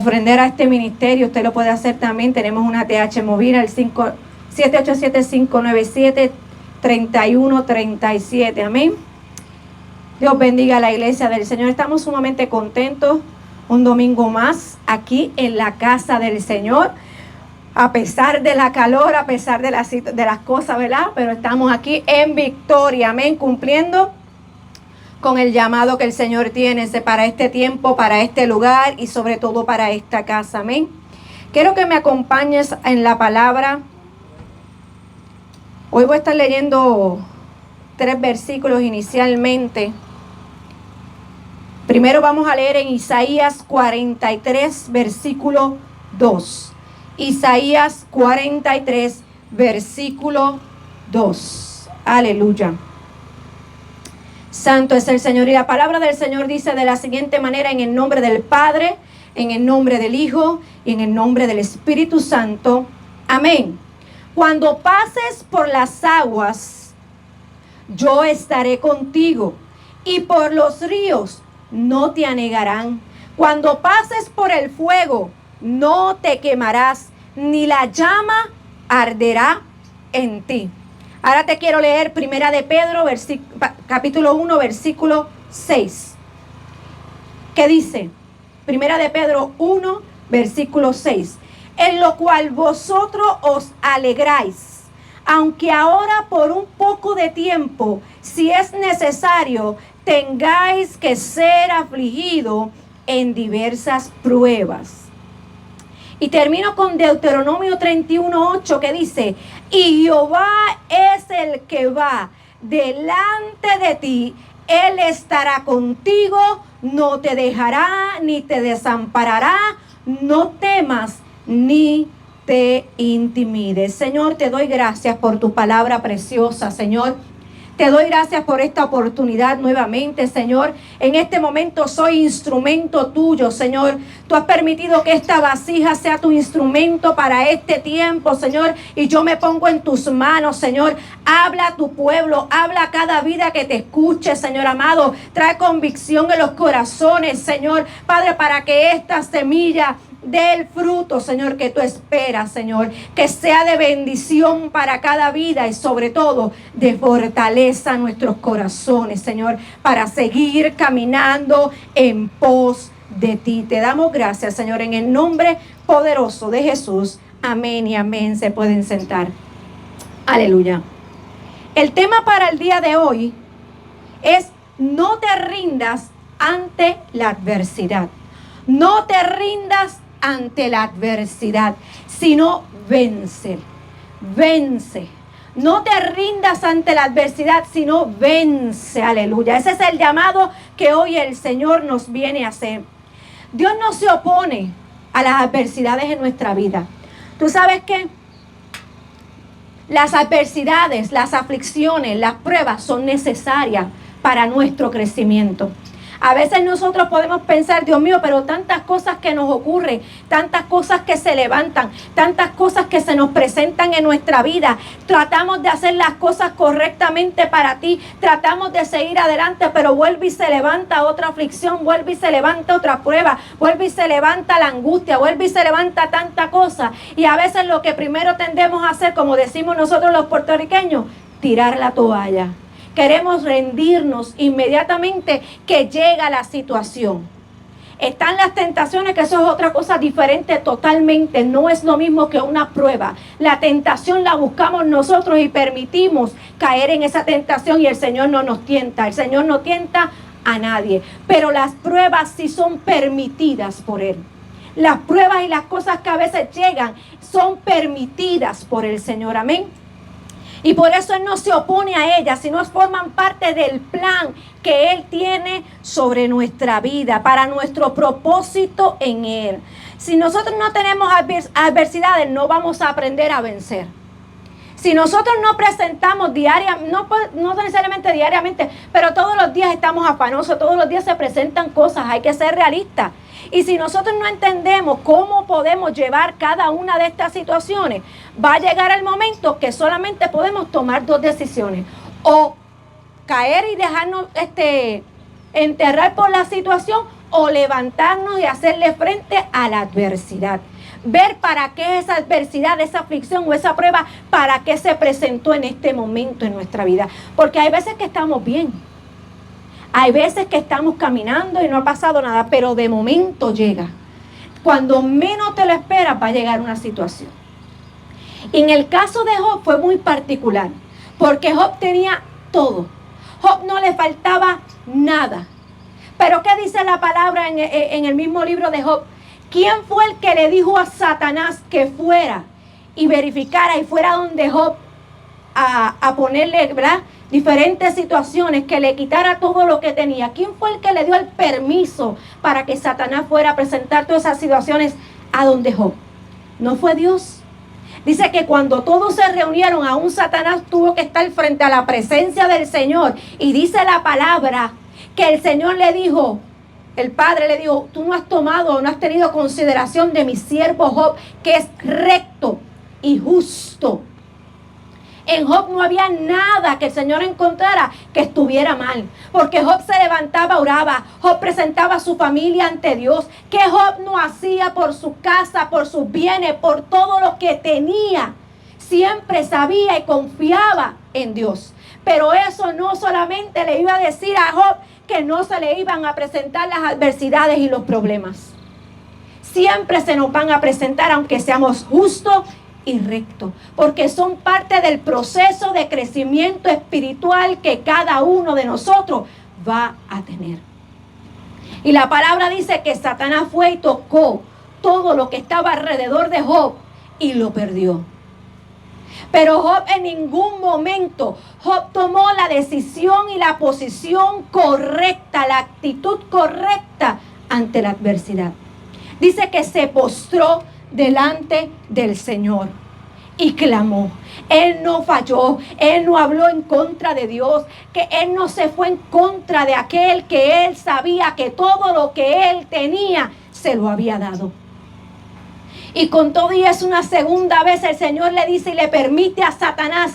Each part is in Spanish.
ofrendar a este ministerio, usted lo puede hacer también. Tenemos una TH móvil al 787-597-3137. Amén. Dios bendiga a la iglesia del Señor. Estamos sumamente contentos un domingo más aquí en la casa del Señor. A pesar de la calor, a pesar de las cosas, ¿verdad? Pero estamos aquí en victoria, amén, cumpliendo con el llamado que el Señor tiene para este tiempo, para este lugar y sobre todo para esta casa, amén. Quiero que me acompañes en la palabra. Hoy voy a estar leyendo 3 versículos inicialmente. Primero vamos a leer en Isaías 43, versículo 2. Isaías 43, versículo 2. Aleluya. Santo es el Señor. Y la palabra del Señor dice de la siguiente manera: en el nombre del Padre, en el nombre del Hijo y en el nombre del Espíritu Santo. Amén. Cuando pases por las aguas, yo estaré contigo, y por los ríos no te anegarán. Cuando pases por el fuego, no te quemarás, ni la llama arderá en ti. Ahora te quiero leer Primera de Pedro, capítulo 1, versículo 6. ¿Qué dice? Primera de Pedro 1, versículo 6. En lo cual vosotros os alegráis, aunque ahora por un poco de tiempo, si es necesario, tengáis que ser afligido en diversas pruebas. Y termino con Deuteronomio 31:8, que dice: y Jehová es el que va delante de ti, Él estará contigo, no te dejará ni te desamparará, no temas ni te intimides. Señor, te doy gracias por tu palabra preciosa, Señor. Te doy gracias por esta oportunidad nuevamente, Señor. En este momento soy instrumento tuyo, Señor. Tú has permitido que esta vasija sea tu instrumento para este tiempo, Señor. Y yo me pongo en tus manos, Señor. Habla a tu pueblo, habla a cada vida que te escuche, Señor amado. Trae convicción en los corazones, Señor. Padre, para que esta semilla del fruto, Señor, que tú esperas, Señor, que sea de bendición para cada vida y sobre todo de fortaleza a nuestros corazones, Señor, para seguir caminando en pos de ti. Te damos gracias, Señor, en el nombre poderoso de Jesús. Amén y amén. Se pueden sentar. Aleluya. El tema para el día de hoy es: no te rindas ante la adversidad. No te rindas ante la adversidad, sino vence. Vence. No te rindas ante la adversidad, sino vence. Aleluya. Ese es el llamado que hoy el Señor nos viene a hacer. Dios no se opone a las adversidades en nuestra vida. ¿Tú sabes qué? Las adversidades, las aflicciones, las pruebas son necesarias para nuestro crecimiento. A veces nosotros podemos pensar: Dios mío, pero tantas cosas que nos ocurren, tantas cosas que se levantan, tantas cosas que se nos presentan en nuestra vida. Tratamos de hacer las cosas correctamente para ti, tratamos de seguir adelante, pero vuelve y se levanta otra aflicción, vuelve y se levanta otra prueba, vuelve y se levanta la angustia, vuelve y se levanta tanta cosa. Y a veces lo que primero tendemos a hacer, como decimos nosotros los puertorriqueños, tirar la toalla. Queremos rendirnos inmediatamente que llega la situación. Están las tentaciones, que eso es otra cosa diferente totalmente. No es lo mismo que una prueba. La tentación la buscamos nosotros y permitimos caer en esa tentación, y el Señor no nos tienta. El Señor no tienta a nadie. Pero las pruebas sí son permitidas por Él. Las pruebas y las cosas que a veces llegan son permitidas por el Señor. Amén. Y por eso Él no se opone a ellas, sino forman parte del plan que Él tiene sobre nuestra vida, para nuestro propósito en Él. Si nosotros no tenemos adversidades, no vamos a aprender a vencer. Si nosotros no presentamos diariamente, no necesariamente diariamente, pero todos los días estamos afanosos, todos los días se presentan cosas, hay que ser realistas. Y si nosotros no entendemos cómo podemos llevar cada una de estas situaciones, va a llegar el momento que solamente podemos tomar 2 decisiones: o caer y dejarnos enterrar por la situación, o levantarnos y hacerle frente a la adversidad. Ver para qué esa adversidad, esa aflicción o esa prueba, para qué se presentó en este momento en nuestra vida. Porque hay veces que estamos bien. Hay veces que estamos caminando y no ha pasado nada, pero de momento llega. Cuando menos te lo esperas va a llegar una situación. Y en el caso de Job fue muy particular, porque Job tenía todo. Job no le faltaba nada. Pero ¿qué dice la palabra en el mismo libro de Job? ¿Quién fue el que le dijo a Satanás que fuera y verificara y fuera donde Job a ponerle, ¿verdad?, diferentes situaciones, que le quitara todo lo que tenía? ¿Quién fue el que le dio el permiso para que Satanás fuera a presentar todas esas situaciones a donde Job? ¿No fue Dios? Dice que cuando todos se reunieron, aún Satanás tuvo que estar frente a la presencia del Señor. Y dice la palabra que el Señor le dijo, el Padre le dijo: tú no has tomado o no has tenido consideración de mi siervo Job, que es recto y justo. En Job no había nada que el Señor encontrara que estuviera mal, porque Job se levantaba, oraba, Job presentaba a su familia ante Dios. Que Job no hacía por su casa, por sus bienes, por todo lo que tenía. Siempre sabía y confiaba en Dios. Pero eso no solamente le iba a decir a Job que no se le iban a presentar las adversidades y los problemas. Siempre se nos van a presentar, aunque seamos justos y recto, porque son parte del proceso de crecimiento espiritual que cada uno de nosotros va a tener. Y la palabra dice que Satanás fue y tocó todo lo que estaba alrededor de Job y lo perdió. Pero Job en ningún momento, Job tomó la decisión y la posición correcta, la actitud correcta ante la adversidad. Dice que se postró delante del Señor y clamó. Él no falló, él no habló en contra de Dios, que él no se fue en contra de aquel que él sabía que todo lo que él tenía se lo había dado. Y con todo y es una segunda vez el Señor le dice y le permite a Satanás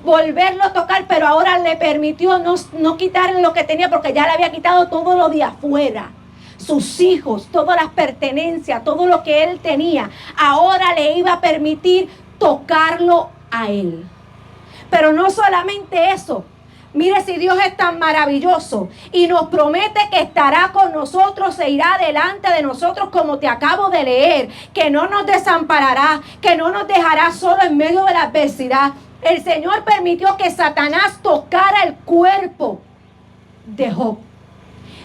volverlo a tocar, pero ahora le permitió no quitarle lo que tenía, porque ya le había quitado todo lo de afuera. Sus hijos, todas las pertenencias, todo lo que él tenía, ahora le iba a permitir tocarlo a él. Pero no solamente eso. Mire, si Dios es tan maravilloso y nos promete que estará con nosotros, se irá delante de nosotros, como te acabo de leer, que no nos desamparará, que no nos dejará solo en medio de la adversidad. El Señor permitió que Satanás tocara el cuerpo de Job.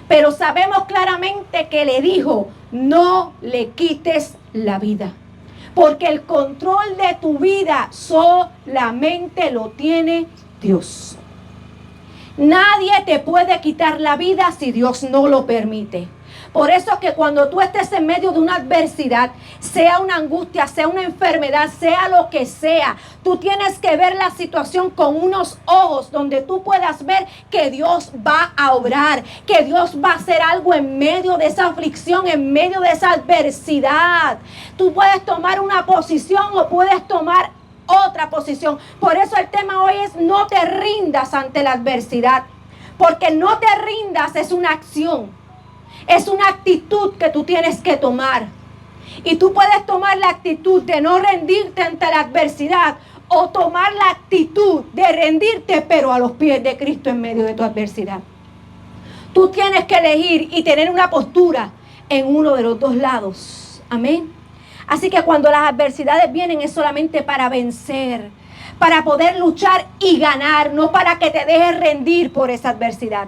Pero sabemos claramente que le dijo: no le quites la vida, porque el control de tu vida solamente lo tiene Dios. Nadie te puede quitar la vida si Dios no lo permite. Por eso que cuando tú estés en medio de una adversidad, sea una angustia, sea una enfermedad, sea lo que sea, tú tienes que ver la situación con unos ojos donde tú puedas ver que Dios va a obrar, que Dios va a hacer algo en medio de esa aflicción, en medio de esa adversidad. Tú puedes tomar una posición o puedes tomar otra posición. Por eso el tema hoy es: no te rindas ante la adversidad, porque no te rindas es una acción. Es una actitud que tú tienes que tomar. Y tú puedes tomar la actitud de no rendirte ante la adversidad, o tomar la actitud de rendirte, pero a los pies de Cristo en medio de tu adversidad. Tú tienes que elegir y tener una postura en uno de los dos lados. Amén. Así que cuando las adversidades vienen, es solamente para vencer, para poder luchar y ganar, no para que te dejes rendir por esa adversidad.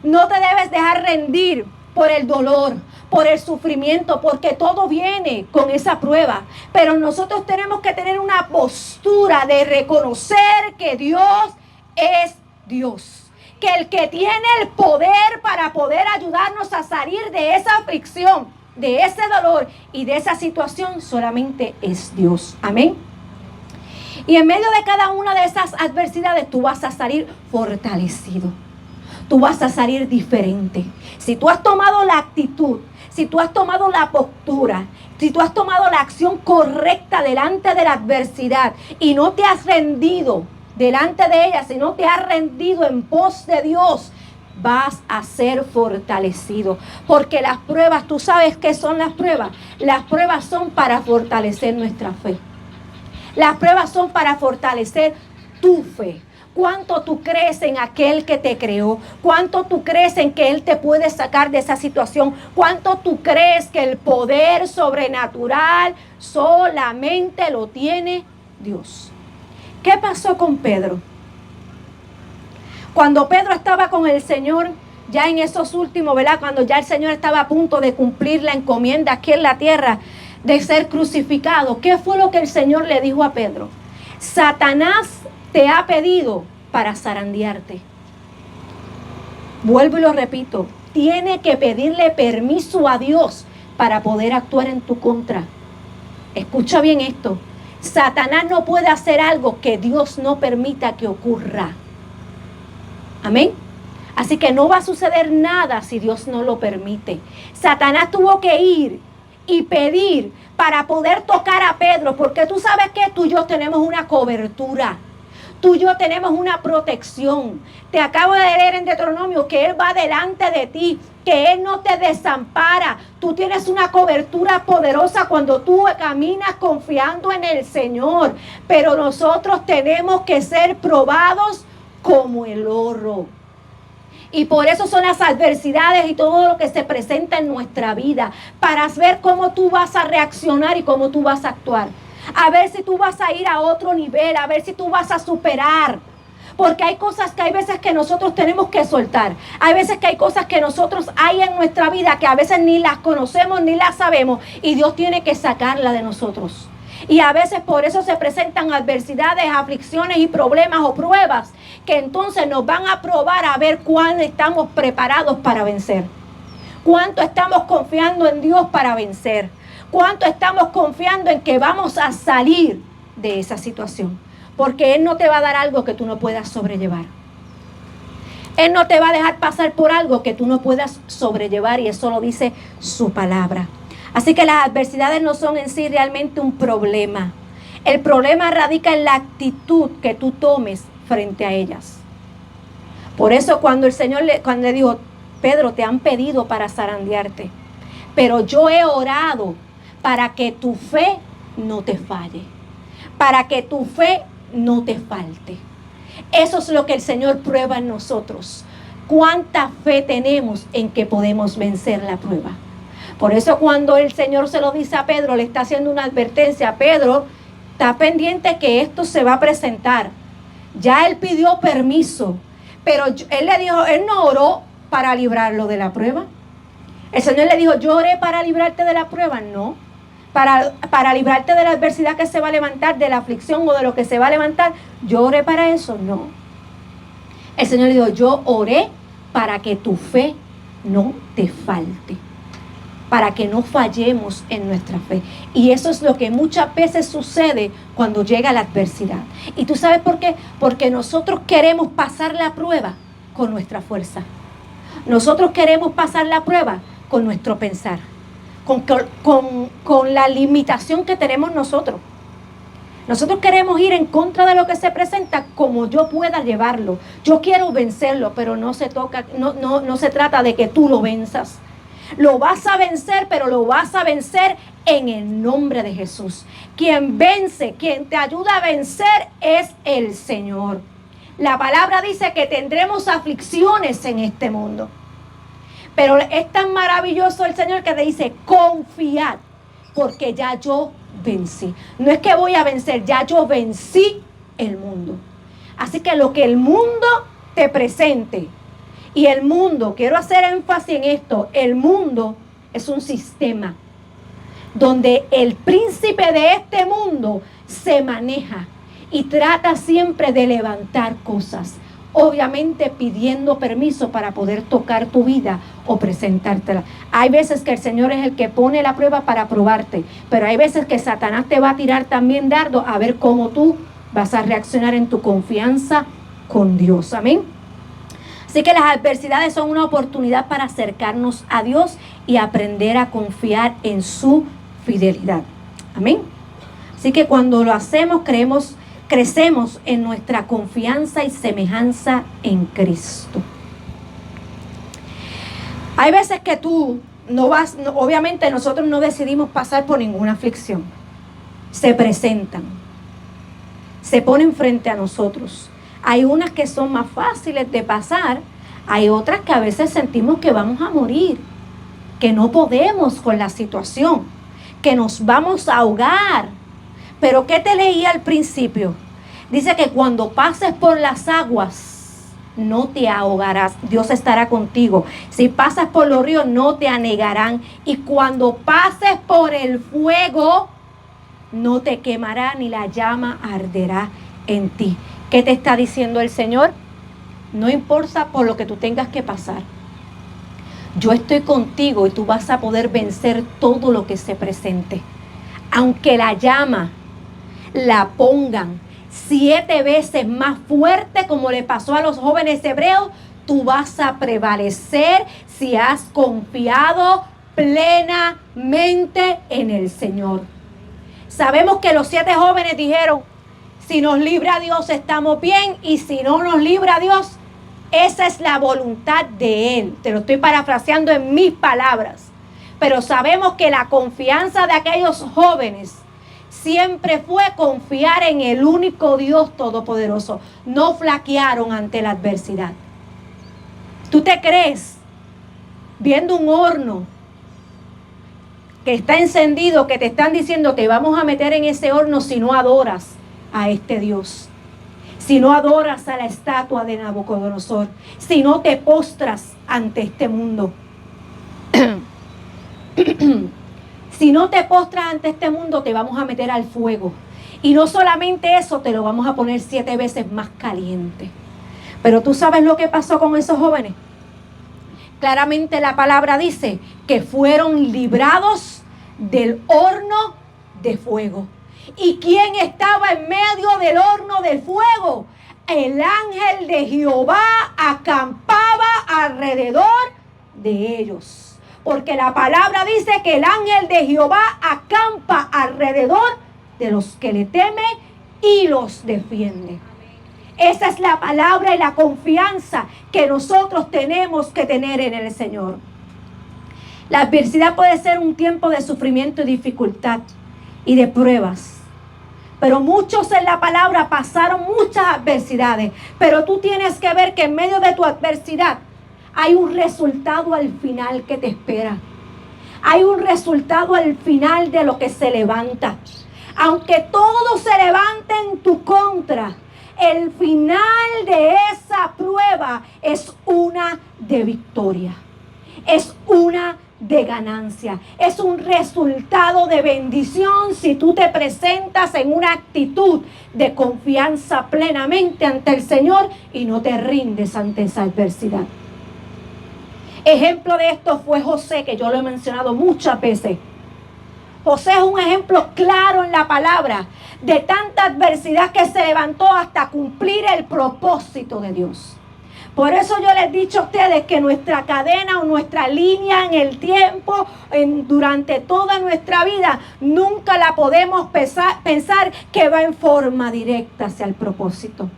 No te debes dejar rendir por el dolor, por el sufrimiento, porque todo viene con esa prueba. Pero nosotros tenemos que tener una postura de reconocer que Dios es Dios, que el que tiene el poder para poder ayudarnos a salir de esa aflicción, de ese dolor y de esa situación, solamente es Dios. Amén. Y en medio de cada una de esas adversidades, tú vas a salir fortalecido. Tú vas a salir diferente. Si tú has tomado la actitud, si tú has tomado la postura, si tú has tomado la acción correcta delante de la adversidad y no te has rendido delante de ella, si no te has rendido en pos de Dios, vas a ser fortalecido. Porque las pruebas, ¿tú sabes qué son las pruebas? Las pruebas son para fortalecer nuestra fe. Las pruebas son para fortalecer tu fe. ¿Cuánto tú crees en aquel que te creó? ¿Cuánto tú crees en que Él te puede sacar de esa situación? ¿Cuánto tú crees que el poder sobrenatural solamente lo tiene Dios? ¿Qué pasó con Pedro? Cuando Pedro estaba con el Señor, ya en esos últimos, ¿verdad? Cuando ya el Señor estaba a punto de cumplir la encomienda aquí en la tierra de ser crucificado, ¿qué fue lo que el Señor le dijo a Pedro? Satanás te ha pedido para zarandearte. Vuelvo y lo repito, tiene que pedirle permiso a Dios para poder actuar en tu contra. Escucha bien esto. Satanás no puede hacer algo que Dios no permita que ocurra. Amén. Así que no va a suceder nada si Dios no lo permite. Satanás tuvo que ir y pedir para poder tocar a Pedro, porque tú sabes que tú y yo tenemos una cobertura. Tú y yo tenemos una protección. Te acabo de leer en Deuteronomio que Él va delante de ti, que Él no te desampara. Tú tienes una cobertura poderosa cuando tú caminas confiando en el Señor. Pero nosotros tenemos que ser probados como el oro. Y por eso son las adversidades y todo lo que se presenta en nuestra vida, para ver cómo tú vas a reaccionar y cómo tú vas a actuar. A ver si tú vas a ir a otro nivel, a ver si tú vas a superar. Porque hay cosas que hay veces que nosotros tenemos que soltar. Hay veces que hay cosas que nosotros hay en nuestra vida que a veces ni las conocemos ni las sabemos. Y Dios tiene que sacarla de nosotros. Y a veces por eso se presentan adversidades, aflicciones y problemas o pruebas que entonces nos van a probar a ver cuánto estamos preparados para vencer. Cuánto estamos confiando en Dios para vencer. ¿Cuánto estamos confiando en que vamos a salir de esa situación? Porque Él no te va a dar algo que tú no puedas sobrellevar. Él no te va a dejar pasar por algo que tú no puedas sobrellevar, y eso lo dice su palabra. Así que las adversidades no son en sí realmente un problema. El problema radica en la actitud que tú tomes frente a ellas. Por eso cuando el Señor cuando le dijo, Pedro, te han pedido para zarandearte, pero yo he orado para que tu fe no te falle, para que tu fe no te falte. Eso es lo que el Señor prueba en nosotros. ¿Cuánta fe tenemos en que podemos vencer la prueba? Por eso cuando el Señor se lo dice a Pedro, le está haciendo una advertencia. Pedro, está pendiente que esto se va a presentar. Ya él pidió permiso, pero él le dijo, él no oró para librarlo de la prueba. El Señor le dijo, yo oré para librarte de la prueba. No. Para librarte de la adversidad que se va a levantar, de la aflicción o de lo que se va a levantar, yo oré para eso. No. El Señor le dijo, yo oré para que tu fe no te falte, para que no fallemos en nuestra fe. Y eso es lo que muchas veces sucede cuando llega la adversidad. ¿Y tú sabes por qué? Porque nosotros queremos pasar la prueba con nuestra fuerza. Nosotros queremos pasar la prueba con nuestro pensar, con la limitación que tenemos nosotros. Nosotros queremos ir en contra de lo que se presenta como yo pueda llevarlo. Yo quiero vencerlo, pero no se trata de que tú lo venzas. Lo vas a vencer, pero lo vas a vencer en el nombre de Jesús. Quien vence, quien te ayuda a vencer es el Señor. La palabra dice que tendremos aflicciones en este mundo. Pero es tan maravilloso el Señor que te dice, confiad, porque ya yo vencí. No es que voy a vencer, ya yo vencí el mundo. Así que lo que el mundo te presente, y el mundo, quiero hacer énfasis en esto, el mundo es un sistema donde el príncipe de este mundo se maneja y trata siempre de levantar cosas, obviamente pidiendo permiso para poder tocar tu vida o presentártela. Hay veces que el Señor es el que pone la prueba para probarte, pero hay veces que Satanás te va a tirar también dardo a ver cómo tú vas a reaccionar en tu confianza con Dios. Amén. Así que las adversidades son una oportunidad para acercarnos a Dios y aprender a confiar en su fidelidad. Amén. Así que cuando lo hacemos, crecemos en nuestra confianza y semejanza en Cristo. Hay veces que tú obviamente nosotros no decidimos pasar por ninguna aflicción. Se presentan, se ponen frente a nosotros. Hay unas que son más fáciles de pasar, hay otras que a veces sentimos que vamos a morir, que no podemos con la situación, que nos vamos a ahogar. Pero ¿qué te leí al principio? Dice que cuando pases por las aguas, no te ahogarás. Dios estará contigo. Si pasas por los ríos, no te anegarán. Y cuando pases por el fuego, no te quemará ni la llama arderá en ti. ¿Qué te está diciendo el Señor? No importa por lo que tú tengas que pasar. Yo estoy contigo y tú vas a poder vencer todo lo que se presente. Aunque la llama la pongan 7 veces más fuerte, como le pasó a los jóvenes hebreos, tú vas a prevalecer si has confiado plenamente en el Señor. Sabemos que los 7 jóvenes dijeron: si nos libra Dios estamos bien, y si no nos libra Dios, esa es la voluntad de Él. Te lo estoy parafraseando en mis palabras. Pero sabemos que la confianza de aquellos jóvenes siempre fue confiar en el único Dios todopoderoso. No flaquearon ante la adversidad. ¿Tú te crees viendo un horno que está encendido, que te están diciendo te vamos a meter en ese horno si no adoras a este Dios? Si no adoras a la estatua de Nabucodonosor, si no te postras ante este mundo. Si no te postras ante este mundo, te vamos a meter al fuego. Y no solamente eso, te lo vamos a poner 7 veces más caliente. Pero tú sabes lo que pasó con esos jóvenes. Claramente la palabra dice que fueron librados del horno de fuego. ¿Y quién estaba en medio del horno de fuego? El ángel de Jehová acampaba alrededor de ellos. Porque la palabra dice que el ángel de Jehová acampa alrededor de los que le temen y los defiende. Esa es la palabra y la confianza que nosotros tenemos que tener en el Señor. La adversidad puede ser un tiempo de sufrimiento y dificultad y de pruebas. Pero muchos en la palabra pasaron muchas adversidades. Pero tú tienes que ver que en medio de tu adversidad hay un resultado al final que te espera. Hay un resultado al final de lo que se levanta. Aunque todo se levante en tu contra, el final de esa prueba es una de victoria. Es una de ganancia. Es un resultado de bendición si tú te presentas en una actitud de confianza plenamente ante el Señor y no te rindes ante esa adversidad. Ejemplo de esto fue José, que yo lo he mencionado muchas veces. José es un ejemplo claro en la palabra de tanta adversidad que se levantó hasta cumplir el propósito de Dios. Por eso yo les he dicho a ustedes que nuestra cadena o nuestra línea en el tiempo, durante toda nuestra vida, nunca la podemos pensar que va en forma directa hacia el propósito.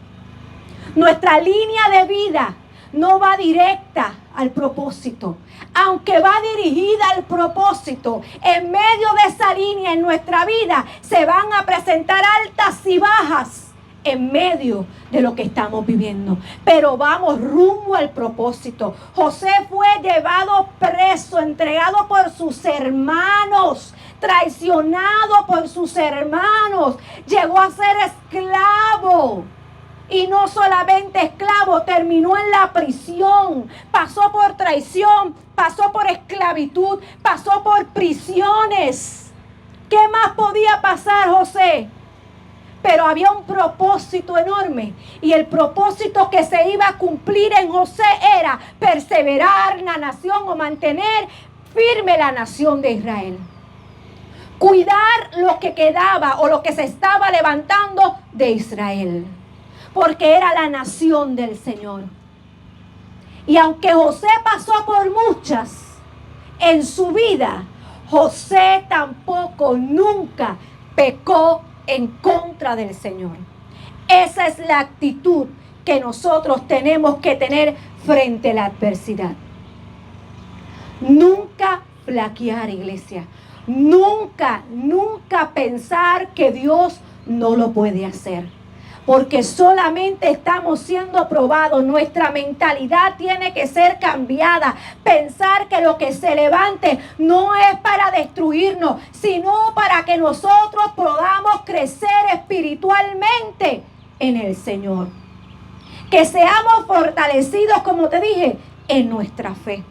Nuestra línea de vida no va directa al propósito, aunque va dirigida al propósito. En medio de esa línea en nuestra vida se van a presentar altas y bajas en medio de lo que estamos viviendo, pero vamos rumbo al propósito. José fue llevado preso, entregado por sus hermanos, traicionado por sus hermanos, llegó a ser esclavo. Y no solamente esclavo, terminó en la prisión, pasó por traición, pasó por esclavitud, pasó por prisiones. ¿Qué más podía pasar, José? Pero había un propósito enorme, y el propósito que se iba a cumplir en José era perseverar la nación o mantener firme la nación de Israel. Cuidar lo que quedaba o lo que se estaba levantando de Israel, porque era la nación del Señor. Y aunque José pasó por muchas en su vida, José tampoco nunca pecó en contra del Señor. Esa es la actitud que nosotros tenemos que tener frente a la adversidad. Nunca flaquear, iglesia. Nunca pensar que Dios no lo puede hacer. Porque solamente estamos siendo probados. Nuestra mentalidad tiene que ser cambiada. Pensar que lo que se levante no es para destruirnos, sino para que nosotros podamos crecer espiritualmente en el Señor. Que seamos fortalecidos, como te dije, en nuestra fe.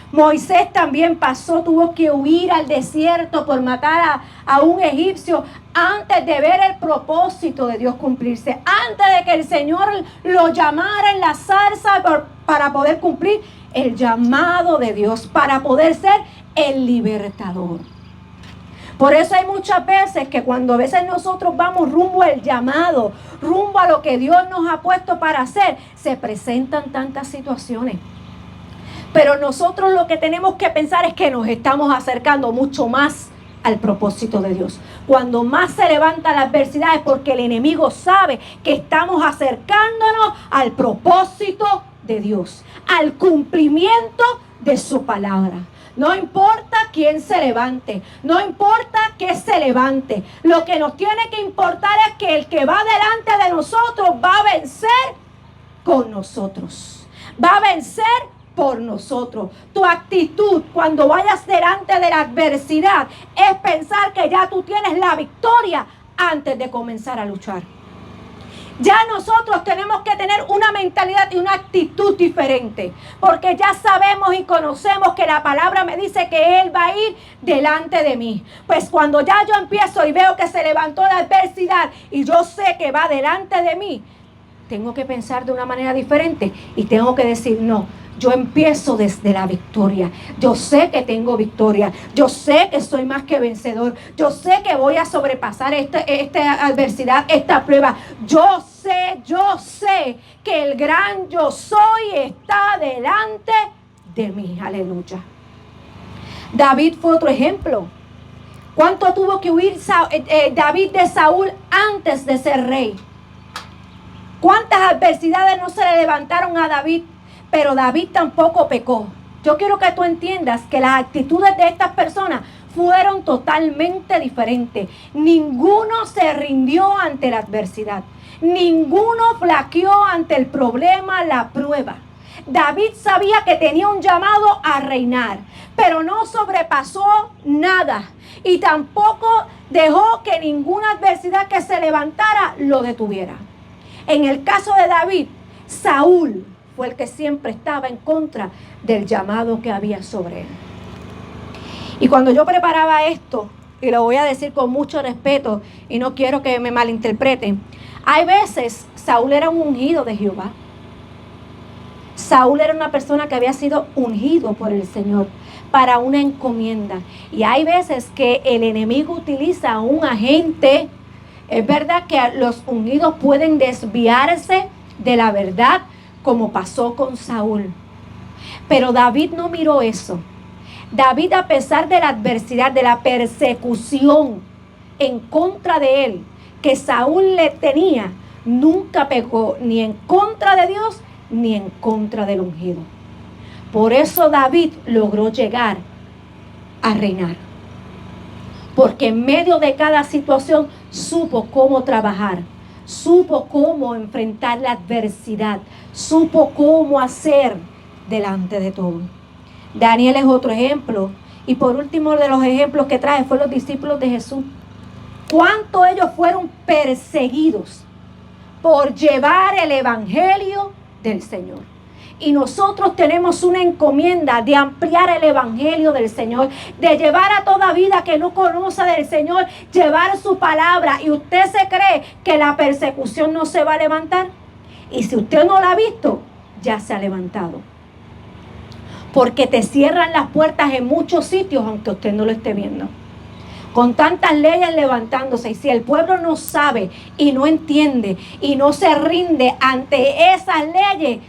Moisés también tuvo que huir al desierto por matar a un egipcio antes de ver el propósito de Dios cumplirse, antes de que el Señor lo llamara en la zarza para poder cumplir el llamado de Dios, para poder ser el libertador. Por eso hay muchas veces que cuando a veces nosotros vamos rumbo al llamado, rumbo a lo que Dios nos ha puesto para hacer, se presentan tantas situaciones. Pero nosotros lo que tenemos que pensar es que nos estamos acercando mucho más al propósito de Dios. Cuando más se levanta la adversidad es porque el enemigo sabe que estamos acercándonos al propósito de Dios, al cumplimiento de su palabra. No importa quién se levante, no importa qué se levante. Lo que nos tiene que importar es que el que va delante de nosotros va a vencer con nosotros. Va a vencer por nosotros. Tu actitud cuando vayas delante de la adversidad es pensar que ya tú tienes la victoria antes de comenzar a luchar. Ya nosotros tenemos que tener una mentalidad y una actitud diferente, porque ya sabemos y conocemos que la palabra me dice que Él va a ir delante de mí. Pues cuando ya yo empiezo y veo que se levantó la adversidad y yo sé que va delante de mí, tengo que pensar de una manera diferente y tengo que decir no. Yo empiezo desde la victoria. Yo sé que tengo victoria. Yo sé que soy más que vencedor. Yo sé que voy a sobrepasar esta adversidad, esta prueba. Yo sé que el gran yo soy está delante de mí. Aleluya. David fue otro ejemplo. ¿Cuánto tuvo que huir David de Saúl antes de ser rey? ¿Cuántas adversidades no se le levantaron a David? Pero David tampoco pecó. Yo quiero que tú entiendas que las actitudes de estas personas fueron totalmente diferentes. Ninguno se rindió ante la adversidad. Ninguno flaqueó ante el problema, la prueba. David sabía que tenía un llamado a reinar, pero no sobrepasó nada. Y tampoco dejó que ninguna adversidad que se levantara lo detuviera. En el caso de David, Saúl fue el que siempre estaba en contra del llamado que había sobre él. Y cuando yo preparaba esto, y lo voy a decir con mucho respeto, y no quiero que me malinterpreten, hay veces Saúl era un ungido de Jehová. Saúl era una persona que había sido ungido por el Señor para una encomienda. Y hay veces que el enemigo utiliza a un agente. Es verdad que los ungidos pueden desviarse de la verdad, como pasó con Saúl. Pero David no miró eso. David, a pesar de la adversidad, de la persecución en contra de él, que Saúl le tenía, nunca pecó ni en contra de Dios, ni en contra del ungido. Por eso David logró llegar a reinar. Porque en medio de cada situación supo cómo trabajar. Supo cómo enfrentar la adversidad. Supo cómo hacer delante de todo. Daniel es otro ejemplo. Y por último de los ejemplos que traje fue los discípulos de Jesús. Cuánto ellos fueron perseguidos por llevar el evangelio del Señor. Y nosotros tenemos una encomienda de ampliar el evangelio del Señor, de llevar a toda vida que no conoce del Señor, llevar su palabra. Y usted se cree que la persecución no se va a levantar. Y si usted no la ha visto, ya se ha levantado. Porque te cierran las puertas en muchos sitios, aunque usted no lo esté viendo. Con tantas leyes levantándose. Y si el pueblo no sabe y no entiende y no se rinde ante esas leyes,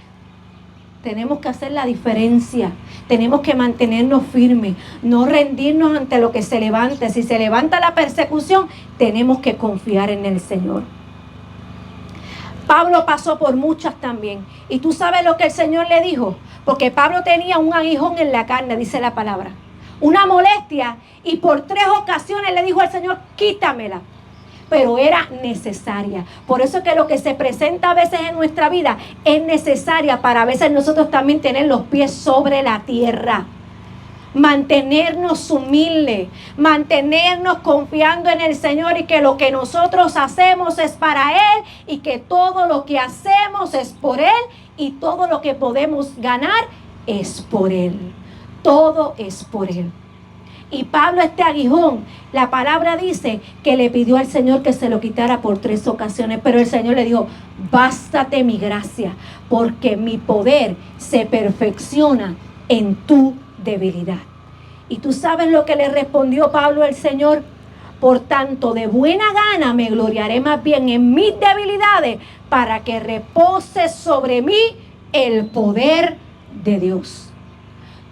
tenemos que hacer la diferencia. Tenemos que mantenernos firmes, no rendirnos ante lo que se levante. Si se levanta la persecución, tenemos que confiar en el Señor. Pablo pasó por muchas también. Y tú sabes lo que el Señor le dijo. Porque Pablo tenía un aguijón en la carne, dice la palabra. Una molestia, y por 3 ocasiones le dijo al Señor, quítamela. Pero era necesaria. Por eso es que lo que se presenta a veces en nuestra vida es necesaria para a veces nosotros también tener los pies sobre la tierra. Mantenernos humildes, mantenernos confiando en el Señor y que lo que nosotros hacemos es para Él y que todo lo que hacemos es por Él y todo lo que podemos ganar es por Él. Todo es por Él. Y Pablo, este aguijón, la palabra dice que le pidió al Señor que se lo quitara por 3 ocasiones, pero el Señor le dijo, bástate mi gracia, porque mi poder se perfecciona en tu debilidad. Y tú sabes lo que le respondió Pablo al Señor: por tanto, de buena gana me gloriaré más bien en mis debilidades, para que repose sobre mí el poder de Dios.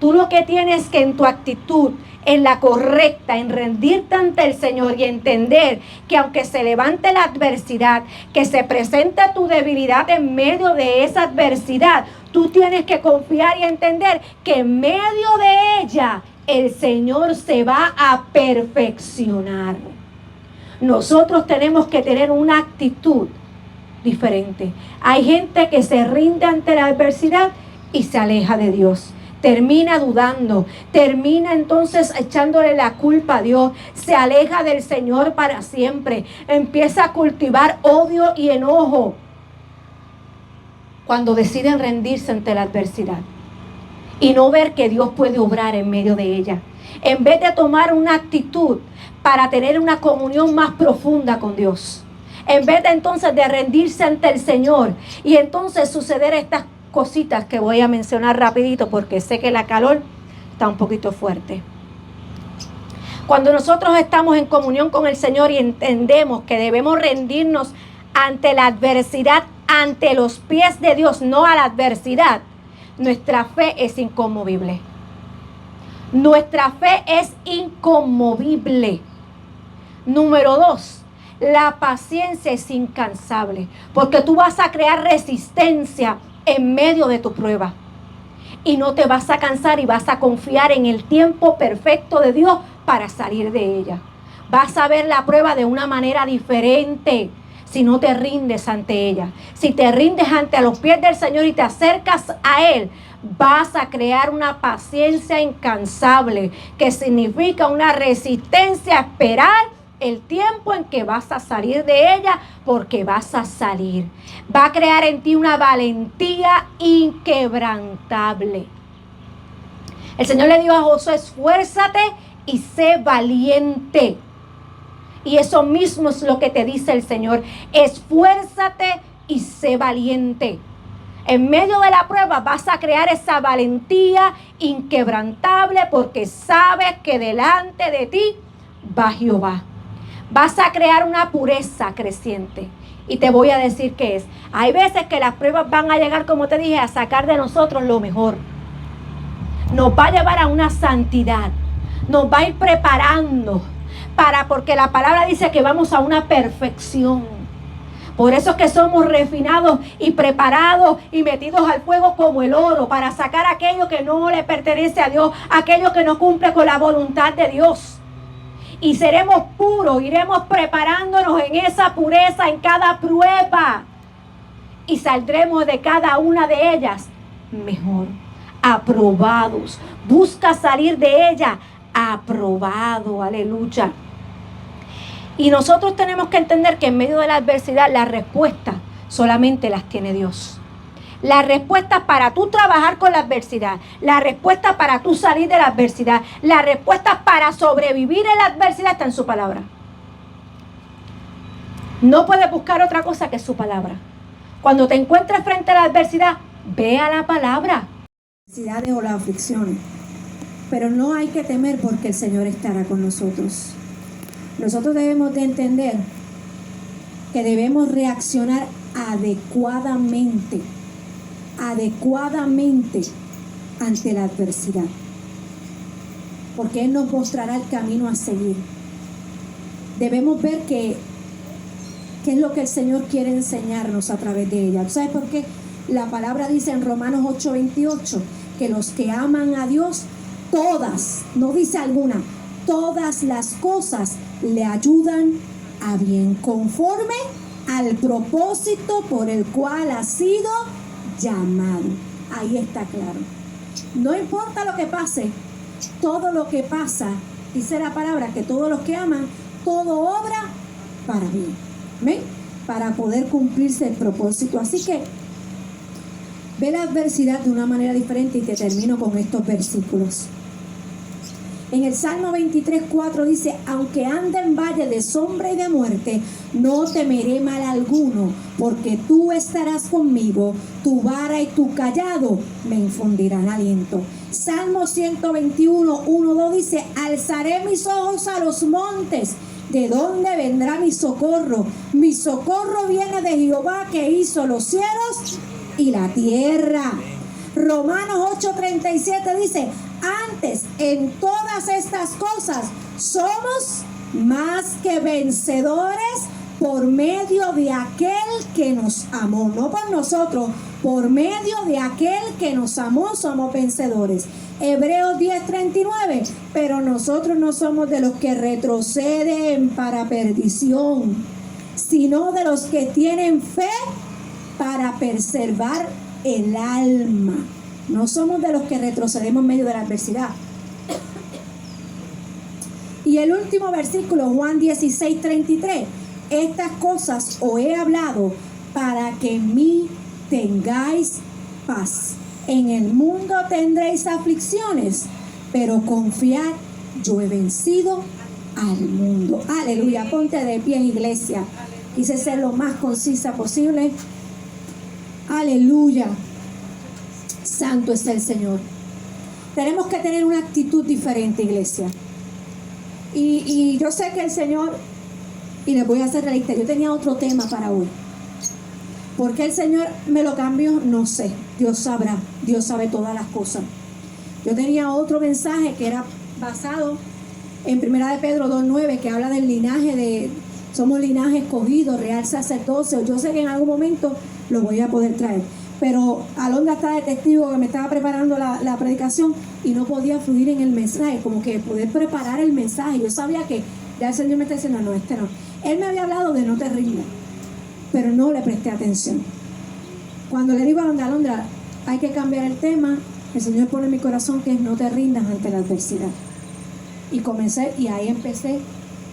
Tú lo que tienes que en tu actitud, en la correcta, en rendirte ante el Señor y entender que aunque se levante la adversidad, que se presente tu debilidad en medio de esa adversidad, tú tienes que confiar y entender que en medio de ella el Señor se va a perfeccionar. Nosotros tenemos que tener una actitud diferente. Hay gente que se rinde ante la adversidad y se aleja de Dios. Termina dudando, termina entonces echándole la culpa a Dios, se aleja del Señor para siempre, empieza a cultivar odio y enojo cuando deciden rendirse ante la adversidad y no ver que Dios puede obrar en medio de ella. En vez de tomar una actitud para tener una comunión más profunda con Dios, en vez de entonces de rendirse ante el Señor y entonces suceder estas cositas que voy a mencionar rapidito porque sé que la calor está un poquito fuerte. Cuando nosotros estamos en comunión con el Señor y entendemos que debemos rendirnos ante la adversidad, ante los pies de Dios, no a la adversidad, nuestra fe es inconmovible. Nuestra fe es inconmovible. Número 2, la paciencia es incansable, porque tú vas a crear resistencia en medio de tu prueba y no te vas a cansar y vas a confiar en el tiempo perfecto de Dios para salir de ella. Vas a ver la prueba de una manera diferente si no te rindes ante ella. Si te rindes ante los pies del Señor y te acercas a Él, vas a crear una paciencia incansable, que significa una resistencia a esperar el tiempo en que vas a salir de ella, porque vas a salir. Va a crear en ti una valentía inquebrantable. El Señor le dijo a Josué: esfuérzate y sé valiente. Y eso mismo es lo que te dice el Señor: esfuérzate y sé valiente. En medio de la prueba vas a crear esa valentía inquebrantable, porque sabes que delante de ti va Jehová. Vas a crear una pureza creciente. Y te voy a decir qué es. Hay veces que las pruebas van a llegar, como te dije, a sacar de nosotros lo mejor. Nos va a llevar a una santidad. Nos va a ir preparando porque la palabra dice que vamos a una perfección. Por eso es que somos refinados y preparados y metidos al fuego como el oro, para sacar aquello que no le pertenece a Dios, aquello que no cumple con la voluntad de Dios. Y seremos puros, iremos preparándonos en esa pureza, en cada prueba. Y saldremos de cada una de ellas mejor, aprobados. Busca salir de ella aprobado, aleluya. Y nosotros tenemos que entender que en medio de la adversidad, la respuesta solamente las tiene Dios. La respuesta para tú trabajar con la adversidad, la respuesta para tú salir de la adversidad, la respuesta para sobrevivir en la adversidad está en su palabra. No puedes buscar otra cosa que su palabra. Cuando te encuentres frente a la adversidad, ve a la palabra. Adversidades o las aflicciones. Pero no hay que temer, porque el Señor estará con nosotros. Nosotros debemos de entender que debemos reaccionar adecuadamente ante la adversidad, porque Él nos mostrará el camino a seguir. Debemos ver qué es lo que el Señor quiere enseñarnos a través de ella. ¿Sabes por qué? La palabra dice en Romanos 8:28 que los que aman a Dios, todas, no dice alguna, todas las cosas le ayudan a bien, conforme al propósito por el cual ha sido llamado. Ahí está claro. No importa lo que pase, todo lo que pasa, dice la palabra, que todos los que aman, todo obra para bien. ¿Ven? Para poder cumplirse el propósito. Así que ve la adversidad de una manera diferente y te termino con estos versículos. En el Salmo 23:4 dice: aunque ande en valle de sombra y de muerte, no temeré mal alguno, porque tú estarás conmigo, tu vara y tu cayado me infundirán aliento. Salmo 121:1-2 dice: alzaré mis ojos a los montes, ¿de dónde vendrá mi socorro? Mi socorro viene de Jehová, que hizo los cielos y la tierra. Romanos 8:37 dice: antes, en todas estas cosas somos más que vencedores por medio de aquel que nos amó. No por nosotros, por medio de aquel que nos amó somos vencedores. Hebreos 10:39, pero nosotros no somos de los que retroceden para perdición, sino de los que tienen fe para preservar el alma. No somos de los que retrocedemos en medio de la adversidad. Y el último versículo, Juan 16:33, estas cosas os he hablado para que en mí tengáis paz. En el mundo tendréis aflicciones, pero confiad, yo he vencido al mundo. Aleluya. Ponte de pie, iglesia. Quise ser lo más concisa posible. Aleluya. Santo es el Señor. Tenemos que tener una actitud diferente, iglesia. Y yo sé que el Señor, y les voy a hacer realista, yo tenía otro tema para hoy. ¿Por qué el Señor me lo cambió? No sé. Dios sabrá. Dios sabe todas las cosas. Yo tenía otro mensaje que era basado en 1 de Pedro 2:9, que habla del linaje somos linaje escogido, real sacerdocio. Yo sé que en algún momento lo voy a poder traer. Pero Alondra está de testigo que me estaba preparando la predicación y no podía fluir en el mensaje, como que poder preparar el mensaje. Yo sabía que ya el Señor me está diciendo: no, este no. Él me había hablado de no te rindas, pero no le presté atención. Cuando le digo a Alondra, hay que cambiar el tema, el Señor pone en mi corazón que es: no te rindas ante la adversidad. Y ahí empecé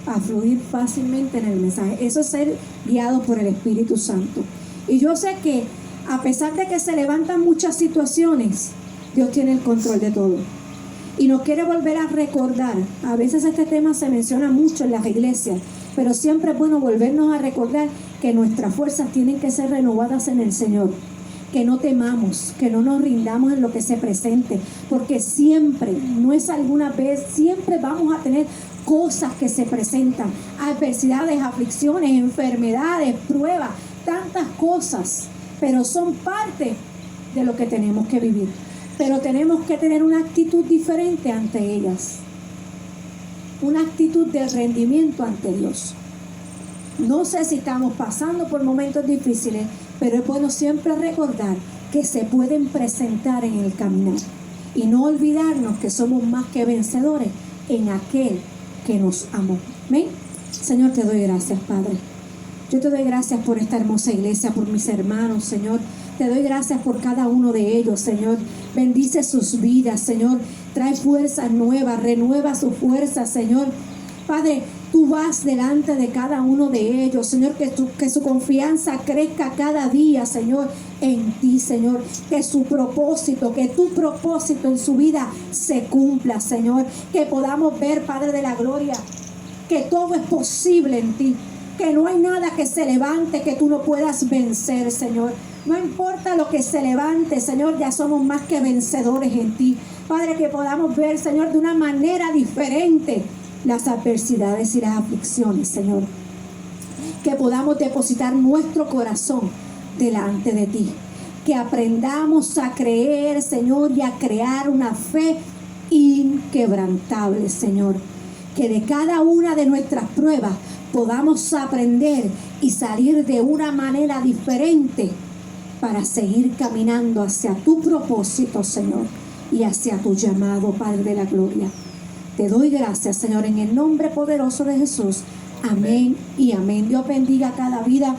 a fluir fácilmente en el mensaje. Eso es ser guiado por el Espíritu Santo. Y yo sé que a pesar de que se levantan muchas situaciones, Dios tiene el control de todo. Y nos quiere volver a recordar. A veces este tema se menciona mucho en las iglesias, pero siempre es bueno volvernos a recordar que nuestras fuerzas tienen que ser renovadas en el Señor. Que no temamos, que no nos rindamos en lo que se presente, porque siempre, no es alguna vez, siempre vamos a tener cosas que se presentan, adversidades, aflicciones, enfermedades, pruebas, tantas cosas, pero son parte de lo que tenemos que vivir. Pero tenemos que tener una actitud diferente ante ellas, una actitud de rendimiento ante Dios. No sé si estamos pasando por momentos difíciles, pero es bueno siempre recordar que se pueden presentar en el caminar y no olvidarnos que somos más que vencedores en aquel que nos amó. ¿Amén? Señor, te doy gracias, Padre. Yo te doy gracias por esta hermosa iglesia, por mis hermanos, Señor. Te doy gracias por cada uno de ellos, Señor. Bendice sus vidas, Señor. Trae fuerzas nuevas, renueva sus fuerzas, Señor. Padre, tú vas delante de cada uno de ellos, Señor, que su confianza crezca cada día, Señor, en ti, Señor. Que su propósito, que tu propósito en su vida se cumpla, Señor. Que podamos ver, Padre de la gloria, que todo es posible en ti. Que no hay nada que se levante que tú no puedas vencer, Señor. No importa lo que se levante, Señor, ya somos más que vencedores en ti. Padre, que podamos ver, Señor, de una manera diferente las adversidades y las aflicciones, Señor. Que podamos depositar nuestro corazón delante de ti. Que aprendamos a creer, Señor, y a crear una fe inquebrantable, Señor. Que de cada una de nuestras pruebas podamos aprender y salir de una manera diferente para seguir caminando hacia tu propósito, Señor. y hacia tu llamado, Padre de la gloria. Te doy gracias, Señor, en el nombre poderoso de Jesús. Amén y amén. Dios bendiga cada vida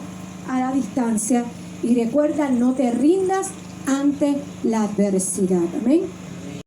a la distancia. Y recuerda, no te rindas ante la adversidad. Amén.